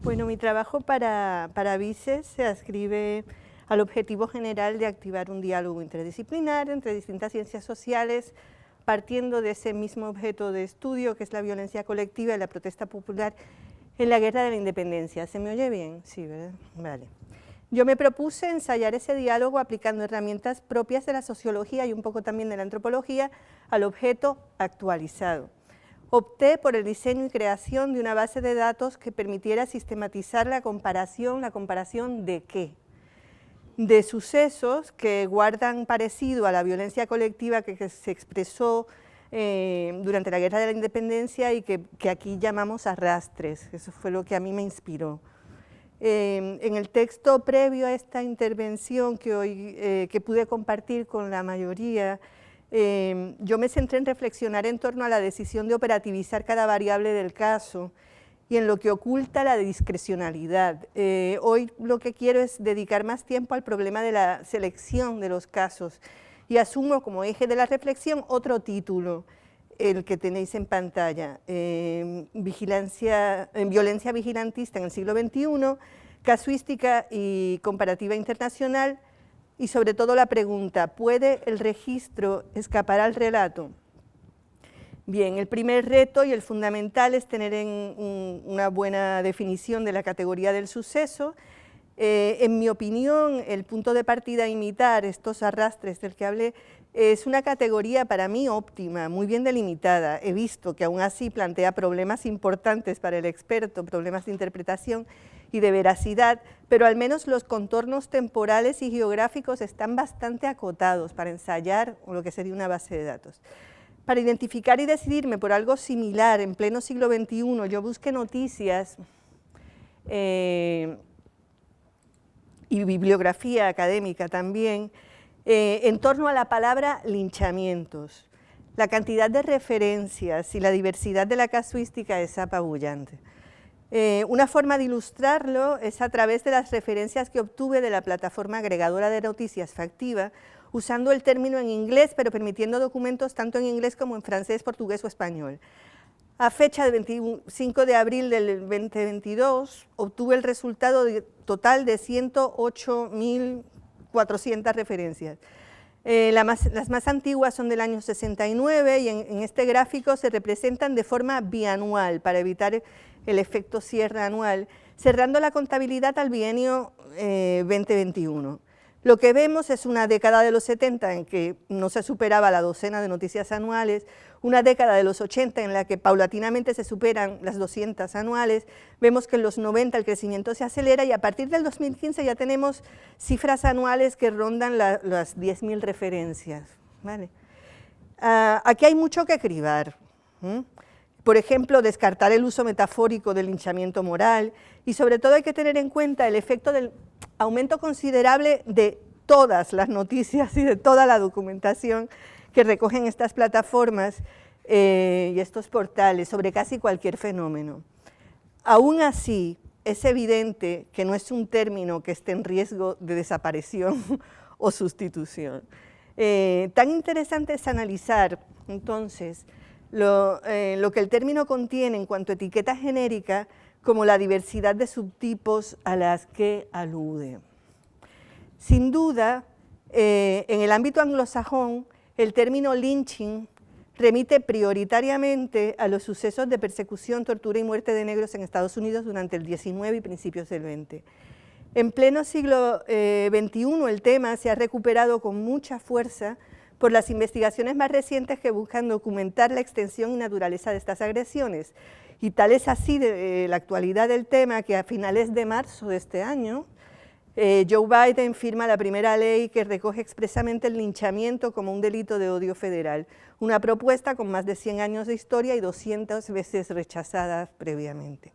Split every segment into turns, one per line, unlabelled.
Bueno, mi trabajo para BICES se adscribe al objetivo general de activar un diálogo interdisciplinar entre distintas ciencias sociales, partiendo de ese mismo objeto de estudio, que es la violencia colectiva y la protesta popular en la guerra de la independencia. ¿Se me oye bien? Sí, ¿verdad? Vale. Yo me propuse ensayar ese diálogo aplicando herramientas propias de la sociología y un poco también de la antropología al objeto actualizado. Opté por el diseño y creación de una base de datos que permitiera sistematizar la comparación ¿de qué? De sucesos que guardan parecido a la violencia colectiva que se expresó durante la Guerra de la Independencia y que aquí llamamos arrastres. Eso fue lo que a mí me inspiró. En el texto previo a esta intervención que pude compartir con la mayoría, yo me centré en reflexionar en torno a la decisión de operativizar cada variable del caso y en lo que oculta la discrecionalidad. Hoy lo que quiero es dedicar más tiempo al problema de la selección de los casos y asumo como eje de la reflexión otro título, el que tenéis en pantalla, violencia vigilantista en el siglo XXI, casuística y comparativa internacional, y sobre todo la pregunta, ¿puede el registro escapar al relato? Bien, el primer reto y el fundamental es tener una buena definición de la categoría del suceso. En mi opinión, el punto de partida a imitar, estos arrastres del que hablé, es una categoría para mí óptima, muy bien delimitada. He visto que aún así plantea problemas importantes para el experto, problemas de interpretación y de veracidad, pero al menos los contornos temporales y geográficos están bastante acotados para ensayar lo que sería una base de datos. Para identificar y decidirme por algo similar en pleno siglo XXI, yo busqué noticias y bibliografía académica también, en torno a la palabra linchamientos. La cantidad de referencias y la diversidad de la casuística es apabullante. Una forma de ilustrarlo es a través de las referencias que obtuve de la plataforma agregadora de noticias Factiva, usando el término en inglés, pero permitiendo documentos tanto en inglés como en francés, portugués o español. A fecha del 25 de abril del 2022, obtuve el resultado total de 108.400 referencias. Las más antiguas son del año 69 y en este gráfico se representan de forma bianual para evitar el efecto cierre anual, cerrando la contabilidad al bienio 2021. Lo que vemos es una década de los 70 en que no se superaba la docena de noticias anuales, una década de los 80 en la que paulatinamente se superan las 200 anuales, vemos que en los 90 el crecimiento se acelera y a partir del 2015 ya tenemos cifras anuales que rondan las 10.000 referencias. ¿Vale? Aquí hay mucho que cribar. Por ejemplo, descartar el uso metafórico del linchamiento moral y sobre todo hay que tener en cuenta el efecto del aumento considerable de todas las noticias y de toda la documentación que recogen estas plataformas y estos portales sobre casi cualquier fenómeno. Aún así, es evidente que no es un término que esté en riesgo de desaparición o sustitución. Tan interesante es analizar, entonces, lo que el término contiene en cuanto a etiqueta genérica, como la diversidad de subtipos a las que alude. Sin duda, en el ámbito anglosajón, el término lynching remite prioritariamente a los sucesos de persecución, tortura y muerte de negros en Estados Unidos durante el XIX y principios del XX. En pleno siglo XXI el tema se ha recuperado con mucha fuerza por las investigaciones más recientes que buscan documentar la extensión y naturaleza de estas agresiones. Y tal es así de la actualidad del tema que a finales de marzo de este año, Joe Biden firma la primera ley que recoge expresamente el linchamiento como un delito de odio federal, una propuesta con más de 100 años de historia y 200 veces rechazada previamente.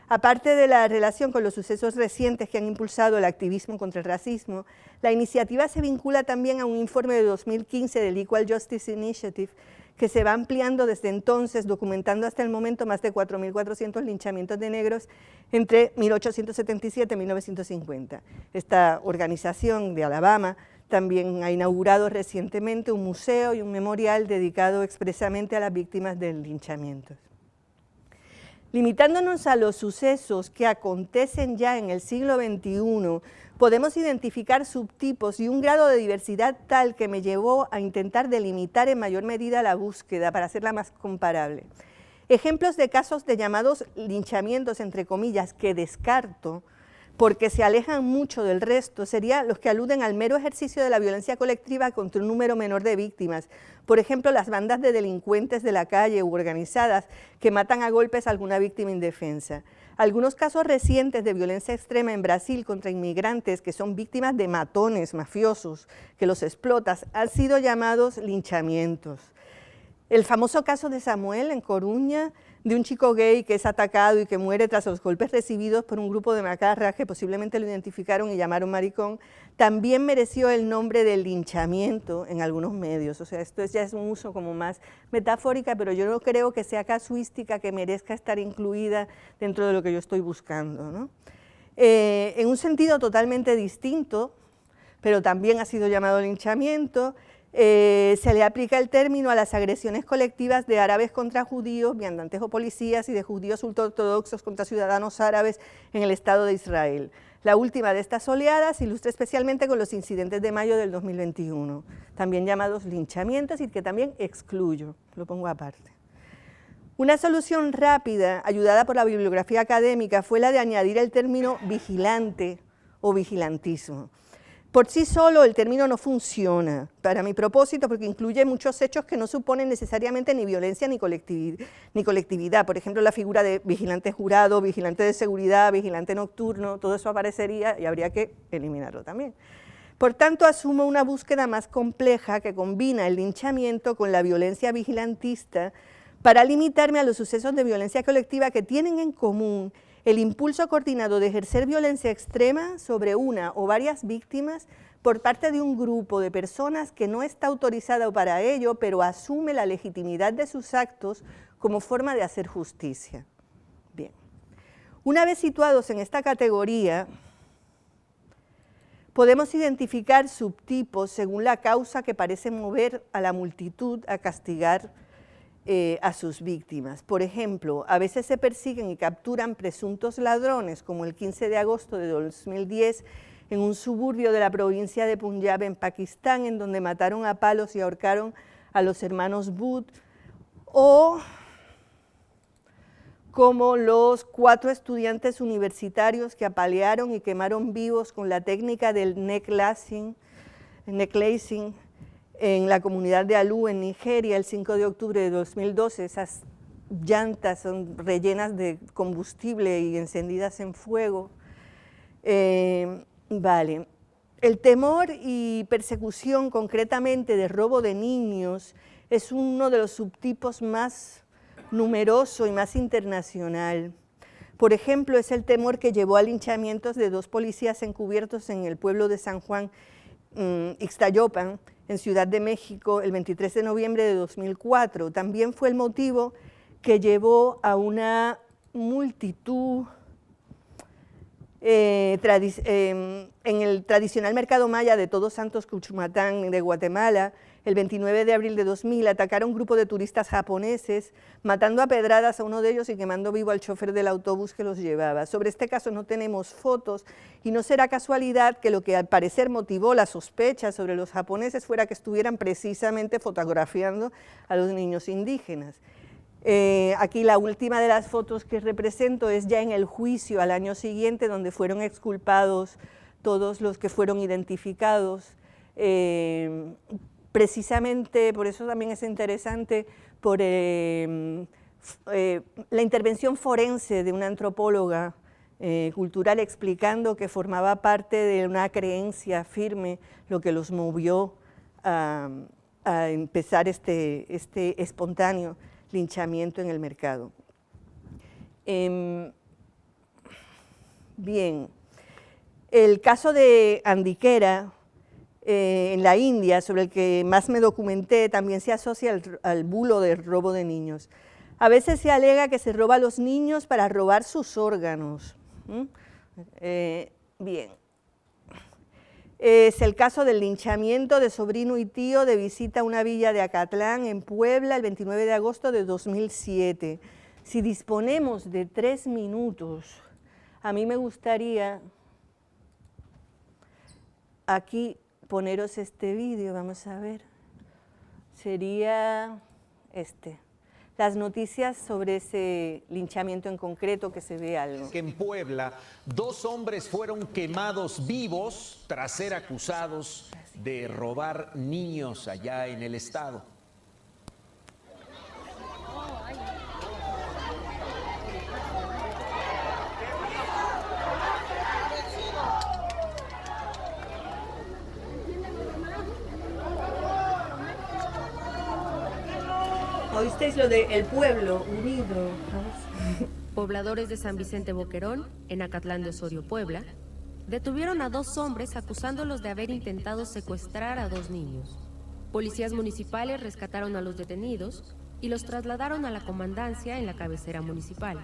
Aparte de la relación con los sucesos recientes que han impulsado el activismo contra el racismo, la iniciativa se vincula también a un informe de 2015 del Equal Justice Initiative que se va ampliando desde entonces, documentando hasta el momento más de 4.400 linchamientos de negros entre 1877 y 1950. Esta organización de Alabama también ha inaugurado recientemente un museo y un memorial dedicado expresamente a las víctimas del linchamiento. Limitándonos a los sucesos que acontecen ya en el siglo XXI, podemos identificar subtipos y un grado de diversidad tal que me llevó a intentar delimitar en mayor medida la búsqueda para hacerla más comparable. Ejemplos de casos de llamados linchamientos, entre comillas, que descarto, porque se alejan mucho del resto, serían los que aluden al mero ejercicio de la violencia colectiva contra un número menor de víctimas. Por ejemplo, las bandas de delincuentes de la calle u organizadas que matan a golpes a alguna víctima indefensa. Algunos casos recientes de violencia extrema en Brasil contra inmigrantes que son víctimas de matones mafiosos que los explotan han sido llamados linchamientos. El famoso caso de Samuel en Coruña, de un chico gay que es atacado y que muere tras los golpes recibidos por un grupo de macarras que posiblemente lo identificaron y llamaron maricón, también mereció el nombre de linchamiento en algunos medios. O sea, esto ya es un uso como más metafórica, pero yo no creo que sea casuística que merezca estar incluida dentro de lo que yo estoy buscando, ¿no? En un sentido totalmente distinto, pero también ha sido llamado linchamiento, se le aplica el término a las agresiones colectivas de árabes contra judíos, viandantes o policías, y de judíos ultraortodoxos contra ciudadanos árabes en el Estado de Israel. La última de estas oleadas se ilustra especialmente con los incidentes de mayo del 2021, también llamados linchamientos y que también excluyo, lo pongo aparte. Una solución rápida, ayudada por la bibliografía académica, fue la de añadir el término vigilante o vigilantismo. Por sí solo el término no funciona para mi propósito porque incluye muchos hechos que no suponen necesariamente ni violencia ni colectividad. Por ejemplo, la figura de vigilante jurado, vigilante de seguridad, vigilante nocturno, todo eso aparecería y habría que eliminarlo también. Por tanto, asumo una búsqueda más compleja que combina el linchamiento con la violencia vigilantista para limitarme a los sucesos de violencia colectiva que tienen en común el impulso coordinado de ejercer violencia extrema sobre una o varias víctimas por parte de un grupo de personas que no está autorizado para ello, pero asume la legitimidad de sus actos como forma de hacer justicia. Bien, una vez situados en esta categoría, podemos identificar subtipos según la causa que parece mover a la multitud a castigar a sus víctimas. Por ejemplo, a veces se persiguen y capturan presuntos ladrones, como el 15 de agosto de 2010 en un suburbio de la provincia de Punjab en Pakistán, en donde mataron a palos y ahorcaron a los hermanos Butt, o como los 4 estudiantes universitarios que apalearon y quemaron vivos con la técnica del necklacing en la comunidad de Alu, en Nigeria, el 5 de octubre de 2012, esas llantas son rellenas de combustible y encendidas en fuego. Vale. El temor y persecución concretamente de robo de niños es uno de los subtipos más numeroso y más internacional. Por ejemplo, es el temor que llevó a linchamientos de 2 policías encubiertos en el pueblo de San Juan, Ixtayopan, en Ciudad de México, el 23 de noviembre de 2004. También fue el motivo que llevó a una multitud en el tradicional mercado maya de Todos Santos Cuchumatán de Guatemala. El 29 de abril de 2000 atacaron un grupo de turistas japoneses, matando a pedradas a uno de ellos y quemando vivo al chofer del autobús que los llevaba. Sobre este caso no tenemos fotos y no será casualidad que lo que al parecer motivó la sospecha sobre los japoneses fuera que estuvieran precisamente fotografiando a los niños indígenas. Aquí la última de las fotos que represento es ya en el juicio al año siguiente, donde fueron exculpados todos los que fueron identificados. Precisamente, por eso también es interesante, por la intervención forense de una antropóloga cultural explicando que formaba parte de una creencia firme lo que los movió a empezar este espontáneo linchamiento en el mercado. Bien, el caso de Andiquera, en la India, sobre el que más me documenté, también se asocia al bulo del robo de niños. A veces se alega que se roba a los niños para robar sus órganos. Bien. Es el caso del linchamiento de sobrino y tío de visita a una villa de Acatlán, en Puebla, el 29 de agosto de 2007. Si disponemos de 3 minutos, a mí me gustaría aquí poneros este vídeo, vamos a ver, sería las noticias sobre ese linchamiento en concreto, que se ve algo.
Que en Puebla, 2 hombres fueron quemados vivos tras ser acusados de robar niños allá en el estado.
¿Oísteis lo de El Pueblo Unido?
Pobladores de San Vicente Boquerón, en Acatlán de Osorio, Puebla, detuvieron a 2 hombres acusándolos de haber intentado secuestrar a 2 niños. Policías municipales rescataron a los detenidos y los trasladaron a la comandancia en la cabecera municipal.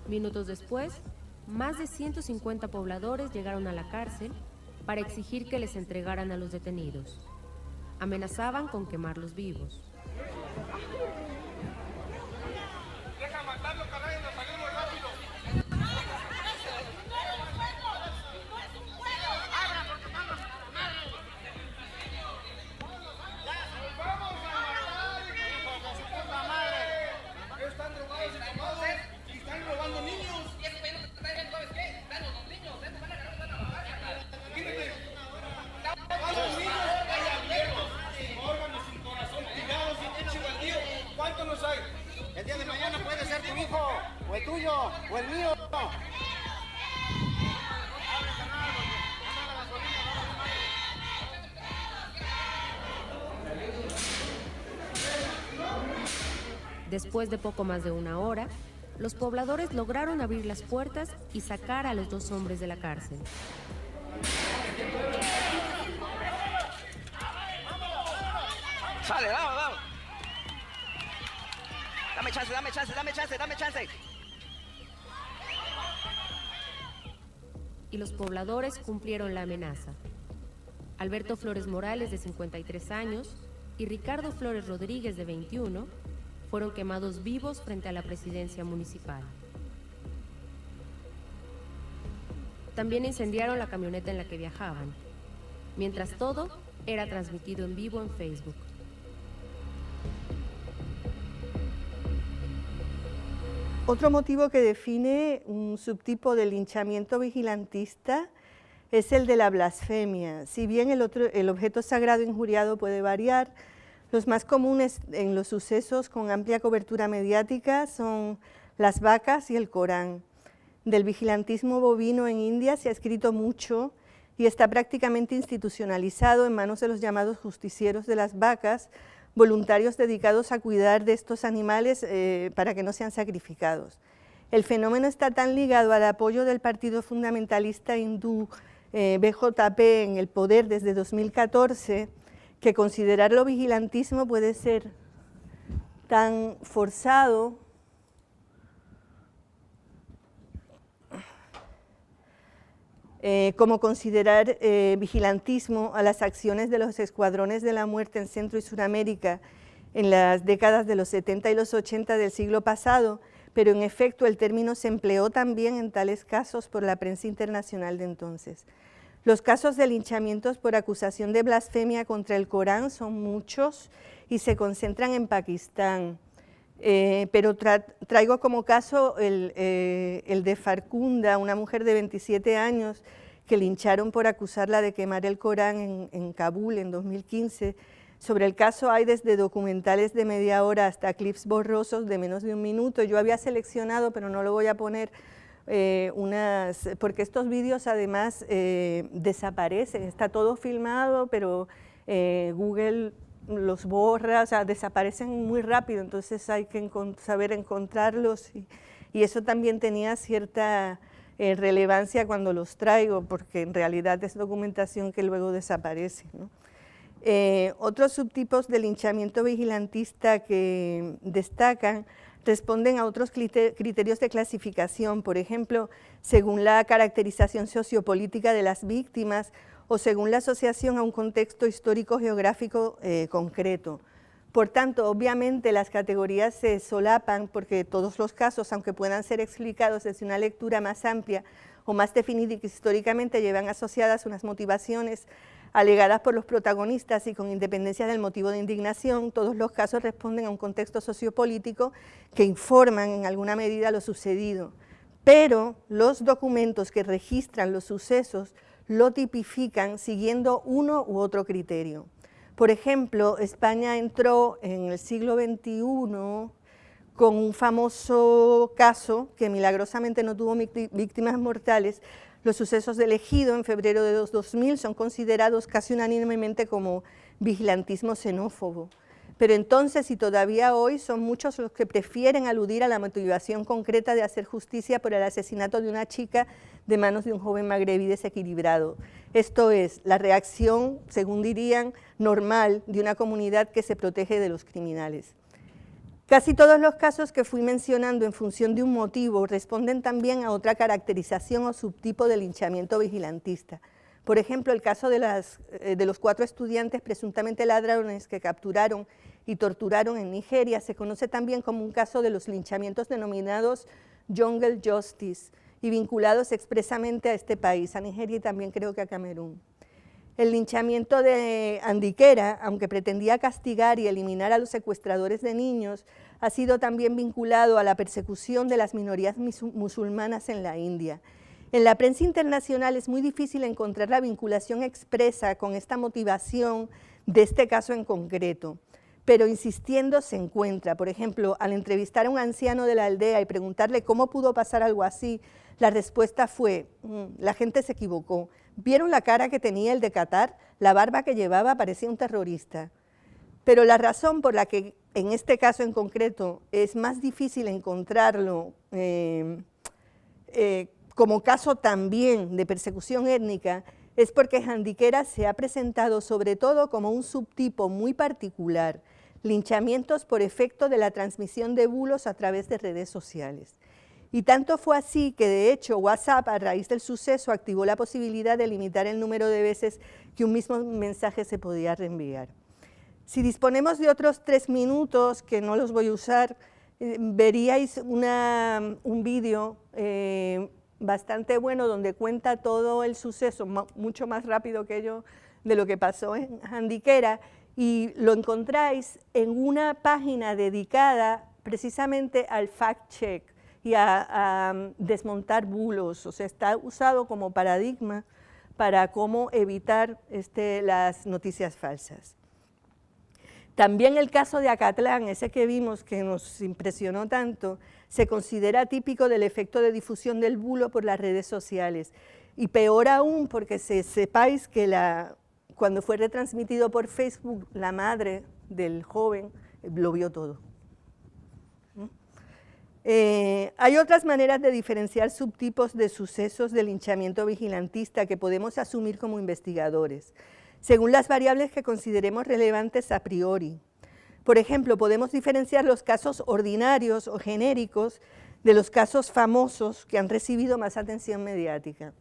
Minutos después, más de 150 pobladores llegaron a la cárcel para exigir que les entregaran a los detenidos. Amenazaban con quemarlos vivos.
¡Deja matarlo, caray! ¡Nos salimos rápido! ¡Vamos a matar, hijos de su puta madre! Están drogados y tomados y están robando niños. ¿Y esos güeyes no te traen, sabes qué? Danos los niños, estos van a agarrar, van a bajar. Quítate. ¡A los niños hay abiertos, sin órganos, sin corazón, tirados, sin pinche baldío! ¿Cuántos nos hay? El día de mañana puede ser tu hijo, o el tuyo, o el mío.
Después de poco más de 1 hora, los pobladores lograron abrir las puertas y sacar a los 2 hombres de la cárcel.
Sale, vamos, vamos. Dame chance, dame chance, dame chance, dame chance.
Y los pobladores cumplieron la amenaza. Alberto Flores Morales, de 53 años, y Ricardo Flores Rodríguez, de 21, fueron quemados vivos frente a la presidencia municipal. También incendiaron la camioneta en la que viajaban, mientras todo era transmitido en vivo en Facebook.
Otro motivo que define un subtipo de linchamiento vigilantista es el de la blasfemia. Si bien el objeto sagrado injuriado puede variar, los más comunes en los sucesos con amplia cobertura mediática son las vacas y el Corán. Del vigilantismo bovino en India se ha escrito mucho y está prácticamente institucionalizado en manos de los llamados justicieros de las vacas, voluntarios dedicados a cuidar de estos animales para que no sean sacrificados. El fenómeno está tan ligado al apoyo del partido fundamentalista hindú BJP en el poder desde 2014, que considerarlo vigilantismo puede ser tan forzado como considerar vigilantismo a las acciones de los escuadrones de la muerte en Centro y Suramérica en las décadas de los 70 y los 80 del siglo pasado, pero en efecto el término se empleó también en tales casos por la prensa internacional de entonces. Los casos de linchamientos por acusación de blasfemia contra el Corán son muchos y se concentran en Pakistán, pero traigo como caso el de Farkunda, una mujer de 27 años que lincharon por acusarla de quemar el Corán en Kabul en 2015. Sobre el caso hay desde documentales de media hora hasta clips borrosos de menos de 1 minuto. Yo había seleccionado, pero no lo voy a poner, porque estos vídeos además desaparecen, está todo filmado, pero Google los borra, o sea, desaparecen muy rápido, entonces hay que saber encontrarlos y eso también tenía cierta relevancia cuando los traigo, porque en realidad es documentación que luego desaparece, ¿no? Otros subtipos de linchamiento vigilantista que destacan responden a otros criterios de clasificación, por ejemplo, según la caracterización sociopolítica de las víctimas o según la asociación a un contexto histórico-geográfico concreto. Por tanto, obviamente las categorías se solapan porque todos los casos, aunque puedan ser explicados desde una lectura más amplia o más definida y que históricamente llevan asociadas unas motivaciones alegadas por los protagonistas y con independencia del motivo de indignación, todos los casos responden a un contexto sociopolítico que informan en alguna medida lo sucedido. Pero los documentos que registran los sucesos lo tipifican siguiendo uno u otro criterio. Por ejemplo, España entró en el siglo XXI con un famoso caso que milagrosamente no tuvo víctimas mortales. Los sucesos del Ejido en febrero de 2000 son considerados casi unánimemente como vigilantismo xenófobo. Pero entonces y todavía hoy son muchos los que prefieren aludir a la motivación concreta de hacer justicia por el asesinato de una chica de manos de un joven magrebí desequilibrado. Esto es, la reacción, según dirían, normal de una comunidad que se protege de los criminales. Casi todos los casos que fui mencionando en función de un motivo responden también a otra caracterización o subtipo de linchamiento vigilantista. Por ejemplo, el caso de los 4 estudiantes presuntamente ladrones que capturaron y torturaron en Nigeria se conoce también como un caso de los linchamientos denominados Jungle Justice y vinculados expresamente a este país, a Nigeria y también creo que a Camerún. El linchamiento de Antequera, aunque pretendía castigar y eliminar a los secuestradores de niños, ha sido también vinculado a la persecución de las minorías musulmanas en la India. En la prensa internacional es muy difícil encontrar la vinculación expresa con esta motivación de este caso en concreto, pero insistiendo se encuentra. Por ejemplo, al entrevistar a un anciano de la aldea y preguntarle cómo pudo pasar algo así, la respuesta fue, la gente se equivocó. ¿Vieron la cara que tenía el de Qatar? La barba que llevaba parecía un terrorista. Pero la razón por la que en este caso en concreto es más difícil encontrarlo como caso también de persecución étnica es porque Antequera se ha presentado sobre todo como un subtipo muy particular, linchamientos por efecto de la transmisión de bulos a través de redes sociales. Y tanto fue así que de hecho WhatsApp a raíz del suceso activó la posibilidad de limitar el número de veces que un mismo mensaje se podía reenviar. Si disponemos de otros 3 minutos, que no los voy a usar, veríais un vídeo bastante bueno donde cuenta todo el suceso, mucho más rápido que yo de lo que pasó en Antequera, y lo encontráis en una página dedicada precisamente al fact-check y a desmontar bulos, o sea, está usado como paradigma para cómo evitar las noticias falsas. También el caso de Acatlán, ese que vimos que nos impresionó tanto, se considera típico del efecto de difusión del bulo por las redes sociales. Y peor aún, porque sepáis que cuando fue retransmitido por Facebook, la madre del joven lo vio todo. Hay otras maneras de diferenciar subtipos de sucesos de linchamiento vigilantista que podemos asumir como investigadores, según las variables que consideremos relevantes a priori. Por ejemplo, podemos diferenciar los casos ordinarios o genéricos de los casos famosos que han recibido más atención mediática.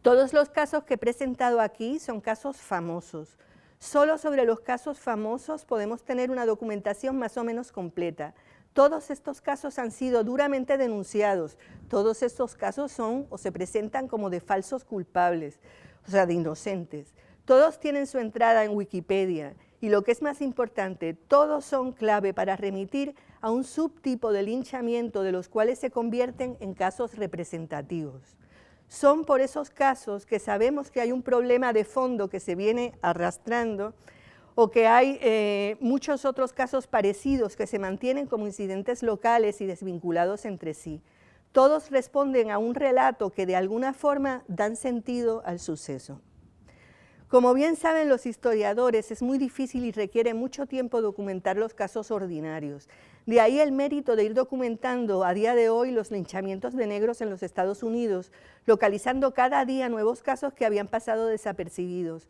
Todos los casos que he presentado aquí son casos famosos. Solo sobre los casos famosos podemos tener una documentación más o menos completa. Todos estos casos han sido duramente denunciados. Todos estos casos son o se presentan como de falsos culpables, o sea, de inocentes. Todos tienen su entrada en Wikipedia y lo que es más importante, todos son clave para remitir a un subtipo de linchamiento de los cuales se convierten en casos representativos. Son por esos casos que sabemos que hay un problema de fondo que se viene arrastrando o que hay muchos otros casos parecidos que se mantienen como incidentes locales y desvinculados entre sí. Todos responden a un relato que de alguna forma dan sentido al suceso. Como bien saben los historiadores, es muy difícil y requiere mucho tiempo documentar los casos ordinarios. De ahí el mérito de ir documentando a día de hoy los linchamientos de negros en los Estados Unidos, localizando cada día nuevos casos que habían pasado desapercibidos.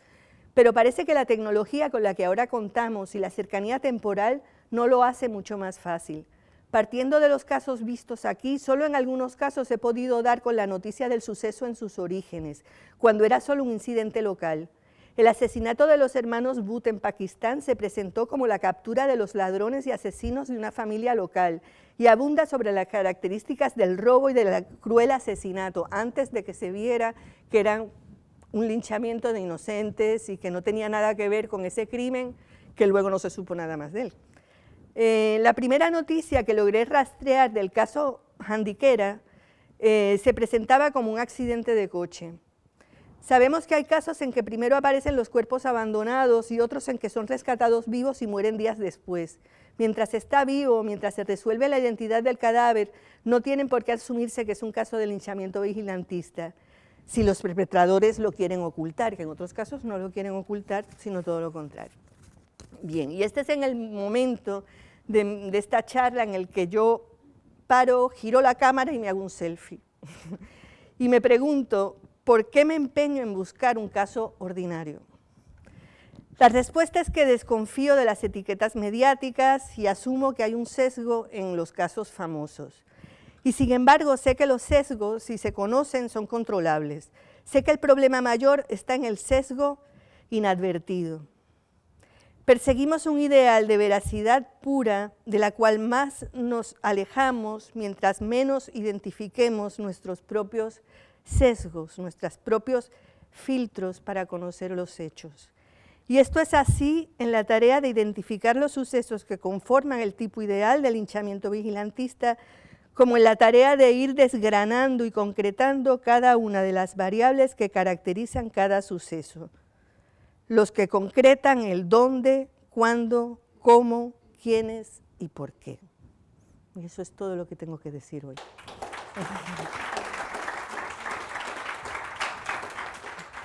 pero parece que la tecnología con la que ahora contamos y la cercanía temporal no lo hace mucho más fácil. Partiendo de los casos vistos aquí, solo en algunos casos he podido dar con la noticia del suceso en sus orígenes, cuando era solo un incidente local. El asesinato de los hermanos Butt en Pakistán se presentó como la captura de los ladrones y asesinos de una familia local y abunda sobre las características del robo y del cruel asesinato, antes de que se viera que eran un linchamiento de inocentes y que no tenía nada que ver con ese crimen, que luego no se supo nada más de él. La primera noticia que logré rastrear del caso Handiquera se presentaba como un accidente de coche. Sabemos que hay casos en que primero aparecen los cuerpos abandonados y otros en que son rescatados vivos y mueren días después. Mientras está vivo, mientras se resuelve la identidad del cadáver, no tienen por qué asumirse que es un caso de linchamiento vigilantista, si los perpetradores lo quieren ocultar, que en otros casos no lo quieren ocultar, sino todo lo contrario. Bien, y este es en el momento de esta charla en el que yo paro, giro la cámara y me hago un selfie. Y me pregunto, ¿por qué me empeño en buscar un caso ordinario? La respuesta es que desconfío de las etiquetas mediáticas y asumo que hay un sesgo en los casos famosos. Y sin embargo, sé que los sesgos, si se conocen, son controlables. Sé que el problema mayor está en el sesgo inadvertido. Perseguimos un ideal de veracidad pura, de la cual más nos alejamos mientras menos identifiquemos nuestros propios sesgos, nuestros propios filtros para conocer los hechos. Y esto es así en la tarea de identificar los sucesos que conforman el tipo ideal del linchamiento vigilantista, como en la tarea de ir desgranando y concretando cada una de las variables que caracterizan cada suceso, los que concretan el dónde, cuándo, cómo, quiénes y por qué. Y eso es todo lo que tengo que decir hoy.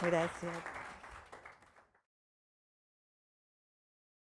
Gracias.